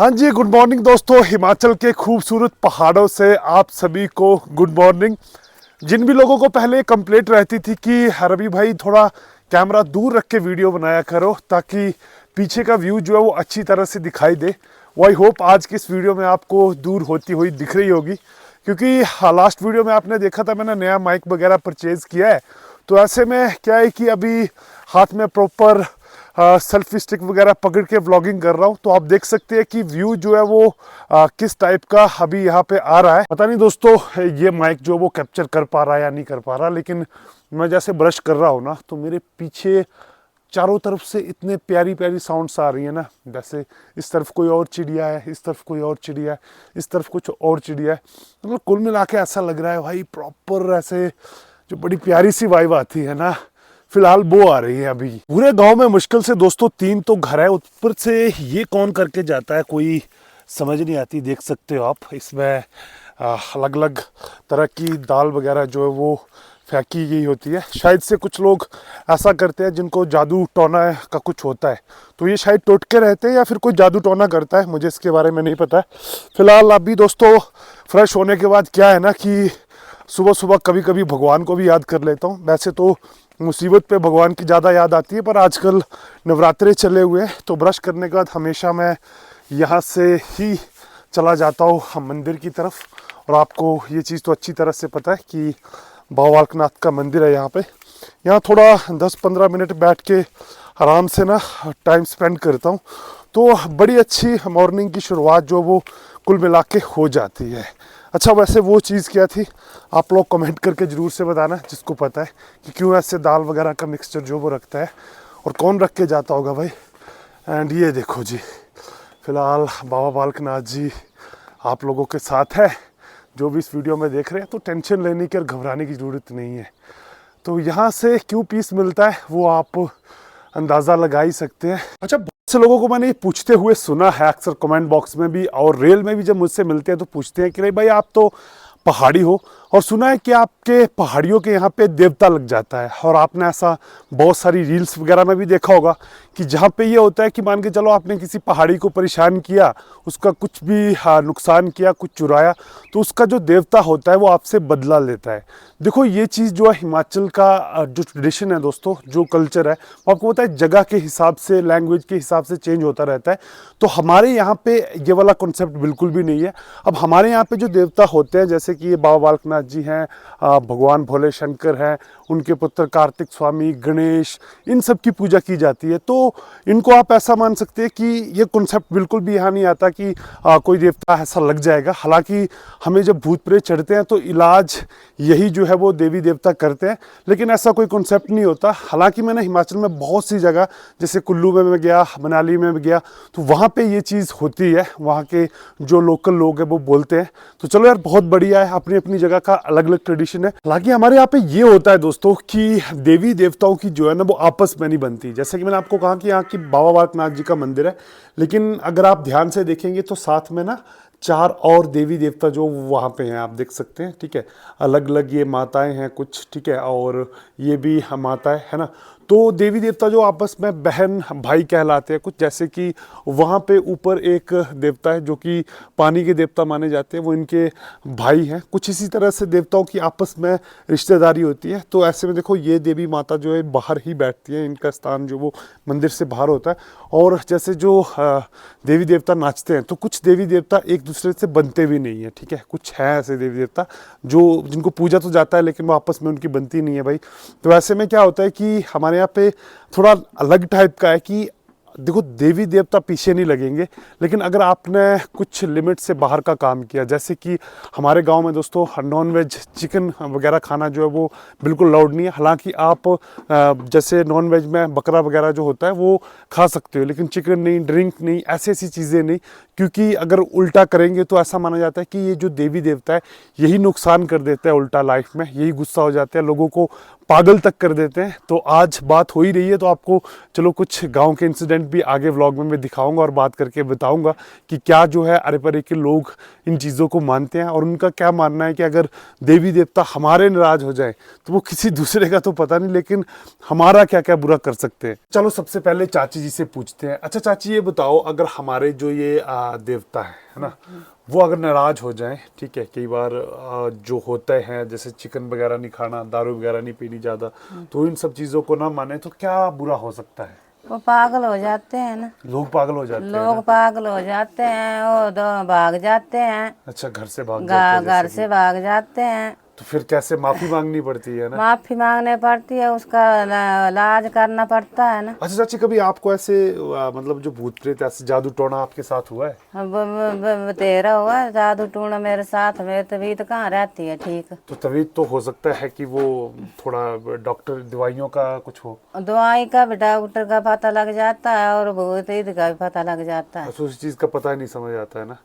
हाँ जी, good morning दोस्तों। हिमाचल के खूबसूरत पहाड़ों से आप सभी को गुड मॉर्निंग। जिन भी लोगों को पहले कंप्लेंट रहती थी कि रवि भाई थोड़ा कैमरा दूर रख के वीडियो बनाया करो ताकि पीछे का व्यू जो है वो अच्छी तरह से दिखाई दे, वो आई होप आज की इस वीडियो में आपको दूर होती हुई दिख रही होगी। क्योंकि लास्ट वीडियो में आपने देखा था मैंने नया माइक वगैरह परचेज़ किया है, तो ऐसे में क्या है कि अभी हाथ में प्रॉपर सेल्फी स्टिक वगैरह पकड़ के व्लॉगिंग कर रहा हूँ। तो आप देख सकते हैं कि व्यू जो है वो किस टाइप का अभी यहाँ पे आ रहा है। पता नहीं दोस्तों ये माइक जो वो कैप्चर कर पा रहा है या नहीं कर पा रहा, लेकिन मैं जैसे ब्रश कर रहा हूँ ना तो मेरे पीछे चारों तरफ से इतने प्यारी प्यारी साउंड्स आ रही है ना। जैसे इस तरफ कोई और चिड़िया है, इस तरफ कोई और चिड़िया है, इस तरफ कुछ और चिड़िया है। मतलब कुल मिला के ऐसा लग रहा है भाई प्रॉपर ऐसे जो बड़ी प्यारी सी वाइब आती है ना, फिलहाल वो आ रही है। अभी पूरे गांव में मुश्किल से दोस्तों 3 तो घर है, ऊपर से ये कौन करके जाता है कोई समझ नहीं आती। देख सकते हो आप इसमें अलग अलग तरह की दाल वगैरह जो है वो फेंकी गई होती है। शायद से कुछ लोग ऐसा करते हैं जिनको जादू टोना का कुछ होता है, तो ये शायद टोटके रहते हैं या फिर कोई जादू टोना करता है, मुझे इसके बारे में नहीं पता है। फिलहाल अभी दोस्तों फ्रेश होने के बाद क्या है ना कि सुबह सुबह कभी कभी भगवान को भी याद कर लेता हूँ। वैसे तो मुसीबत पे भगवान की ज़्यादा याद आती है, पर आजकल नवरात्रे चले हुए हैं तो ब्रश करने के बाद हमेशा मैं यहाँ से ही चला जाता हूँ मंदिर की तरफ। और आपको ये चीज़ तो अच्छी तरह से पता है कि बाबा बालकनाथ का मंदिर है यहाँ पे। यहाँ थोड़ा 10-15 मिनट बैठ के आराम से ना टाइम स्पेंड करता हूँ, तो बड़ी अच्छी मॉर्निंग की शुरुआत जो वो कुल मिला के हो जाती है। अच्छा, वैसे वो चीज़ क्या थी आप लोग कमेंट करके ज़रूर से बताना जिसको पता है कि क्यों ऐसे दाल वगैरह का मिक्सचर जो वो रखता है और कौन रख के जाता होगा भाई। एंड ये देखो जी, फ़िलहाल बाबा बालकनाथ जी आप लोगों के साथ है जो भी इस वीडियो में देख रहे हैं, तो टेंशन लेने की और घबराने की ज़रूरत नहीं है। तो यहाँ से क्यों पीस मिलता है वो आप अंदाज़ा लगा ही सकते हैं। अच्छा, बहुत से लोगों को मैंने ये पूछते हुए सुना है अक्सर कमेंट बॉक्स में भी और रेल में भी जब मुझसे मिलते हैं तो पूछते हैं कि नहीं भाई आप तो पहाड़ी हो और सुना है कि आपके पहाड़ियों के यहाँ पे देवता लग जाता है। और आपने ऐसा बहुत सारी रील्स वगैरह में भी देखा होगा कि जहाँ पे ये होता है कि मान के चलो आपने किसी पहाड़ी को परेशान किया, उसका कुछ भी नुकसान किया, कुछ चुराया, तो उसका जो देवता होता है वो आपसे बदला लेता है। देखो ये चीज़ जो है हिमाचल का जो ट्रेडिशन है दोस्तों, जो कल्चर है वो आपको पता है जगह के हिसाब से, लैंग्वेज के हिसाब से चेंज होता रहता है। तो हमारे यहाँ पे ये वाला कॉन्सेप्ट बिल्कुल भी नहीं है। अब हमारे यहाँ पे जो देवता होते हैं जैसे कि ये बाबा बालकनाथ जी हैं, भगवान भोले शंकर हैं, उनके पुत्र कार्तिक स्वामी, गणेश, इन सब की पूजा की जाती है। तो इनको आप ऐसा मान सकते हैं कि ये कॉन्सेप्ट बिल्कुल भी यहाँ नहीं आता कि कोई देवता ऐसा लग जाएगा। हालांकि हमें जब भूत प्रेत चढ़ते हैं तो इलाज यही जो है वो देवी देवता करते हैं, लेकिन ऐसा कोई कॉन्सेप्ट नहीं होता। हालांकि मैंने हिमाचल में बहुत सी जगह जैसे कुल्लू में मैं गया, मनाली में भी गया, तो वहाँ पे ये चीज़ होती है, वहाँ के जो लोकल लोग हैं वो बोलते हैं। तो चलो यार बहुत बढ़िया है, अपनी अपनी जगह का अलग अलग ट्रेडिशन है। हालांकि हमारे यहाँ पे ये होता है दोस्तों कि देवी देवताओं की जो है ना वो आपस में नहीं बनती। जैसे कि मैंने आपको कहा कि यहाँ की बाबा बालकनाथ जी का मंदिर है, लेकिन अगर आप ध्यान से देखेंगे तो साथ में ना 4 और देवी देवता जो वहाँ पे हैं आप देख सकते हैं, ठीक है। अलग अलग ये माताएं हैं कुछ, ठीक है, और ये भी माता है ना। तो देवी देवता जो आपस में बहन भाई कहलाते हैं कुछ, जैसे कि वहाँ पे ऊपर एक देवता है जो कि पानी के देवता माने जाते हैं, वो इनके भाई हैं। कुछ इसी तरह से देवताओं की आपस में रिश्तेदारी होती है। तो ऐसे में देखो ये देवी माता जो है बाहर ही बैठती है, इनका स्थान जो वो मंदिर से बाहर होता है। और जैसे जो देवी देवता नाचते हैं तो कुछ देवी देवता एक दूसरे से बनते भी नहीं है, ठीक है। कुछ है ऐसे देवी देवता जो जिनको पूजा तो जाता है लेकिन वो आपस में उनकी बनती नहीं है भाई। तो ऐसे में क्या होता है कि हमारे यहाँ पे थोड़ा अलग टाइप का है कि देखो देवी देवता पीछे नहीं लगेंगे, लेकिन अगर आपने कुछ लिमिट से बाहर का काम किया, जैसे कि हमारे गांव में दोस्तों नॉन वेज चिकन वगैरह खाना जो है वो बिल्कुल लाउड नहीं है। हालांकि आप जैसे नॉन वेज में बकरा वगैरह जो होता है वो खा सकते हो, लेकिन चिकन नहीं, ड्रिंक नहीं, ऐसी ऐसी चीज़ें नहीं। क्योंकि अगर उल्टा करेंगे तो ऐसा माना जाता है कि ये जो देवी देवता है यही नुकसान कर देता है उल्टा लाइफ में, यही गुस्सा हो जाता है, लोगों को पागल तक कर देते हैं। तो आज बात हो ही रही है तो आपको चलो कुछ गांव के इंसिडेंट भी आगे व्लॉग में मैं दिखाऊंगा और बात करके बताऊंगा कि क्या जो है अरे परे के लोग इन चीज़ों को मानते हैं और उनका क्या मानना है कि अगर देवी देवता हमारे नाराज हो जाए तो वो किसी दूसरे का तो पता नहीं, लेकिन हमारा क्या क्या बुरा कर सकते हैं। चलो सबसे पहले चाची जी से पूछते हैं। अच्छा चाची ये बताओ, अगर हमारे जो ये देवता है ना, वो अगर नाराज हो जाए, ठीक है, कई बार जो होते हैं जैसे चिकन वगैरह नहीं खाना, दारू वगैरह नहीं पीनी ज़्यादा, तो इन सब चीज़ों को ना माने तो क्या बुरा हो सकता है? वो पागल हो जाते हैं ना, लोग पागल हो जाते हैं लोग ना? पागल हो जाते हैं, वो तो भाग जाते हैं, अच्छा, घर से भाग जाते हैं घर जैसे से भाग जाते हैं। तो फिर कैसे माफी मांगनी पड़ती है ना? माफी मांगने पड़ती है, उसका इलाज करना पड़ता है ना। अच्छा चाची, कभी आपको ऐसे मतलब जो भूत प्रेत ऐसे जादू टोना आपके साथ हुआ है? तेरा हुआ है जादू टूना मेरे साथ, मेरी तबीयत कहाँ रहती है ठीक। तो तबीयत तो हो सकता है कि वो थोड़ा डॉक्टर दवाइयों का कुछ हो। दवाई का भी डॉक्टर का पता लग जाता है और भूत प्रेत का भी पता लग जाता है। अच्छा, उस चीज का पता ही नहीं समझ आता है ना,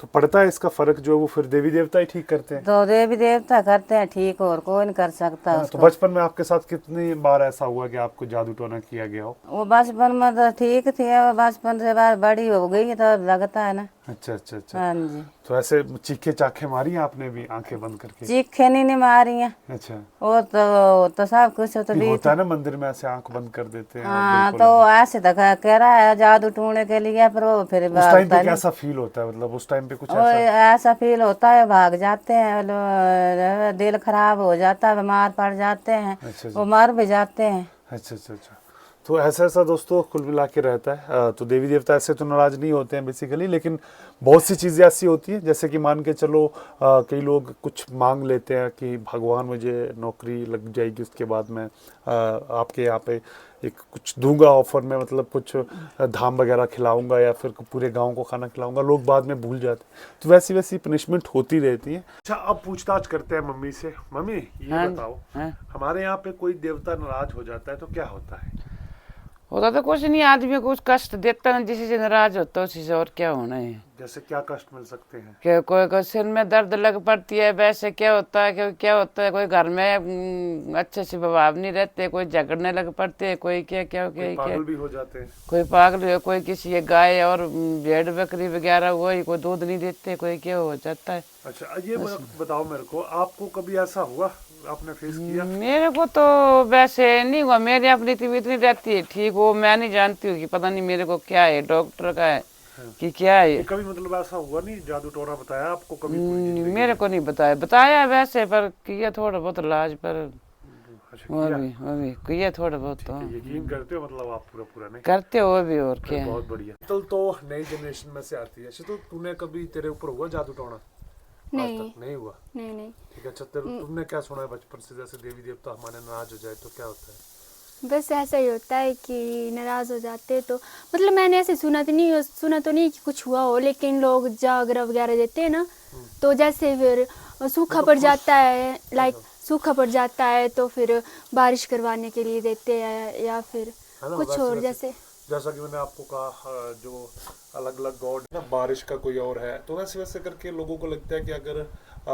तो पड़ता है इसका फर्क जो है वो फिर देवी देवता ही ठीक करते हैं। तो देवी देवता करते हैं ठीक, और कोई नहीं कर सकता तो उसको। बचपन में आपके साथ कितनी बार ऐसा हुआ कि आपको जादू टोना किया गया हो? वो बचपन में तो ठीक थी, वो बचपन से बार बड़ी हो गई तो लगता है ना। अच्छा अच्छा अच्छा। हाँ जी। तो ऐसे चीखे चाखे मारी हैं आपने भी आंखें बंद करके? चीखे नहीं मारी है, अच्छा। वो तो सब कुछ तो भी होता है ना मंदिर में ऐसे आंख बंद कर देते हैं। हाँ, तो ऐसे तो कह रहा है जादू टूने के लिए, पर वो फिर उस टाइम पे कैसा फील होता है, मतलब उस टाइम पे कुछ ऐसा फील होता है, भाग जाते हैं, दिल खराब हो जाता है, बीमार पड़ जाते हैं। अच्छा वो मर भी जाते हैं। अच्छा अच्छा अच्छा। तो ऐसा दोस्तों कुल मिला के रहता है। तो देवी देवता ऐसे तो नाराज नहीं होते हैं बेसिकली, लेकिन बहुत सी चीज़ें ऐसी होती हैं जैसे कि मान के चलो कई लोग कुछ मांग लेते हैं कि भगवान मुझे नौकरी लग जाएगी, उसके बाद मैं आपके यहाँ पे एक कुछ दूंगा ऑफर में, मतलब कुछ धाम वगैरह खिलाऊंगा या फिर पूरे गांव को खाना खिलाऊंगा, लोग बाद में भूल जाते हैं। तो वैसी वैसी पनिशमेंट होती रहती है। अच्छा, अब पूछताछ करते हैं मम्मी से। मम्मी ये बताओ, हमारे यहाँ पे कोई देवता नाराज हो जाता है तो क्या होता है? होता तो कुछ नहीं, आदमी को कुछ कष्ट देता है, जिसी से नाराज होता है उसी से, और क्या होना है। जैसे क्या कष्ट मिल सकते हैं? कि कोई सिर में दर्द लग पड़ती है, वैसे क्या होता है, क्या होता है, कोई घर में अच्छे से व्यवहार नहीं रहते, कोई झगड़ने लग पड़ते हैं, कोई क्या क्या क्या पागल भी हो जाते हैं, कोई पागल हो, कोई किसी गाय और भेड़ बकरी वगैरह वही कोई दूध नहीं देते, कोई क्या हो जाता है। अच्छा, ये बताओ मेरे को, आपको कभी ऐसा हुआ, आपने फेस किया? मेरे को तो वैसे नहीं हुआ, मेरी अपनी तबीयत नहीं रहती है ठीक, वो मैं नहीं जानती हूँ कि पता नहीं मेरे को क्या है, डॉक्टर का है कि क्या है। कभी मतलब ऐसा हुआ नहीं, जादू टोना बताया आपको कभी? मेरे को नहीं बताया वैसे, पर किया थोड़ा बहुत इलाज, पर वो भी किया थोड़ा बहुत। तो यकीन करते हो मतलब आप पूरा नहीं करते हो भी, और क्या। बहुत बढ़िया। तो नई जनरेशन में से आती है। तो तूने कभी, तेरे ऊपर हुआ जादू टोना? नहीं हुआ? नहीं। ठीक है। अच्छा, तुमने क्या सुना है बचपन से, जैसे देवी देवता हमारे नाराज हो जाए तो क्या होता है? बस ऐसा ही होता है कि नाराज हो जाते, तो मतलब मैंने ऐसे सुना तो नहीं कि कुछ हुआ हो, लेकिन लोग जागरा वगैरह देते हैं ना, तो जैसे फिर सूखा पड़ जाता है, सूखा पड़ जाता है तो फिर बारिश करवाने के लिए देते हैं, या फिर कुछ और जैसा कि मैंने आपको कहा, जो अलग अलग गॉड ना, बारिश का कोई और है, तो वैसे करके लोगों को लगता है कि अगर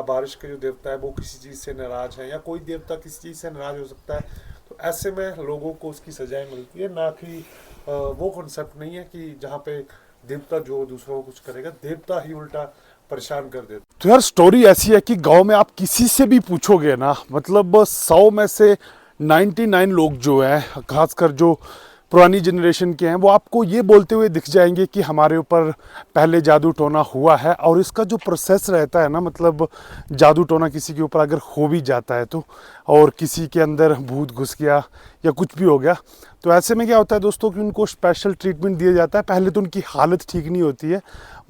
बारिश के जो देवता है वो किसी चीज़ से नाराज है, या कोई देवता किसी चीज़ से नाराज हो सकता है, तो ऐसे में लोगों को उसकी सजाएं मिलती है, ना कि वो कॉन्सेप्ट नहीं है कि जहाँ पे देवता जो दूसरों को कुछ करेगा, देवता ही उल्टा परेशान कर देता। तो यार स्टोरी ऐसी है कि गांव में आप किसी से भी पूछोगे ना, मतलब 100 में से 99 लोग जो है, खासकर जो पुरानी जनरेशन के हैं, वो आपको ये बोलते हुए दिख जाएंगे कि हमारे ऊपर पहले जादू टोना हुआ है। और इसका जो प्रोसेस रहता है ना, मतलब जादू टोना किसी के ऊपर अगर हो भी जाता है तो, और किसी के अंदर भूत घुस गया या कुछ भी हो गया, तो ऐसे में क्या होता है दोस्तों कि उनको स्पेशल ट्रीटमेंट दिया जाता है। पहले तो उनकी हालत ठीक नहीं होती है,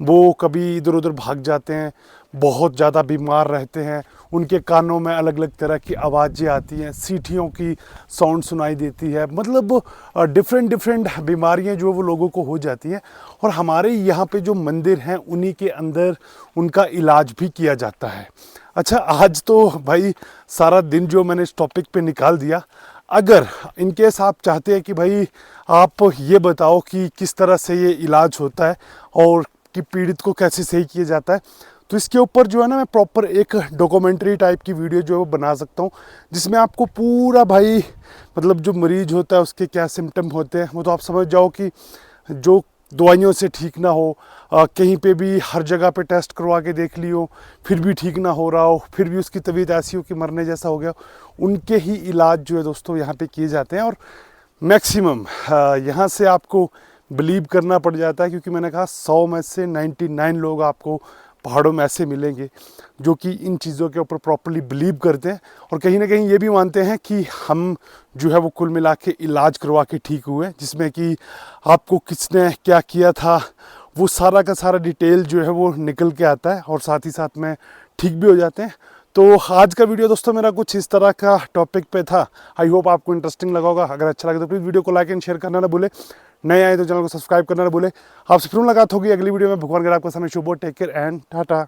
वो कभी इधर उधर भाग जाते हैं, बहुत ज़्यादा बीमार रहते हैं, उनके कानों में अलग अलग तरह की आवाज़ें आती हैं, सीटियों की साउंड सुनाई देती है, मतलब डिफरेंट बीमारियां जो वो लोगों को हो जाती हैं। और हमारे यहाँ पे जो मंदिर हैं उन्हीं के अंदर उनका इलाज भी किया जाता है। अच्छा, आज तो भाई सारा दिन जो मैंने इस टॉपिक पे निकाल दिया। अगर इनकेस आप चाहते हैं कि भाई आप ये बताओ कि किस तरह से ये इलाज होता है और कि पीड़ित को कैसे सही किया जाता है, तो इसके ऊपर जो है ना मैं प्रॉपर एक डॉक्यूमेंट्री टाइप की वीडियो जो है वो बना सकता हूँ, जिसमें आपको पूरा भाई मतलब जो मरीज होता है उसके क्या सिम्टम होते हैं वो तो आप समझ जाओ कि जो दवाइयों से ठीक ना हो, कहीं पे भी हर जगह पे टेस्ट करवा के देख लियो फिर भी ठीक ना हो रहा हो, फिर भी उसकी तबीयत ऐसी हो कि मरने जैसा हो गया, उनके ही इलाज जो है दोस्तों यहाँ पे किए जाते हैं। और मैक्सिमम यहाँ से आपको बिलीव करना पड़ जाता है, क्योंकि मैंने कहा 100 में से 99 लोग आपको पहाड़ों में ऐसे मिलेंगे जो कि इन चीज़ों के ऊपर प्रॉपर्ली बिलीव करते हैं और कहीं ना कहीं ये भी मानते हैं कि हम जो है वो कुल मिला के इलाज करवा के ठीक हुए, जिसमें कि आपको किसने क्या किया था वो सारा का सारा डिटेल जो है वो निकल के आता है और साथ ही साथ में ठीक भी हो जाते हैं। तो आज का वीडियो दोस्तों मेरा कुछ इस तरह का टॉपिक पे था। आई होप आपको इंटरेस्टिंग लगा होगा। अगर अच्छा लगे तो प्लीज़ वीडियो को लाइक एंड शेयर करना ना भूले, नए आए तो चैनल को सब्सक्राइब करना ना भूले। आपसे फिर मुलाकात होगी अगली वीडियो में। भगवान अगर आपका समय शुभ हो। Take care and Tata.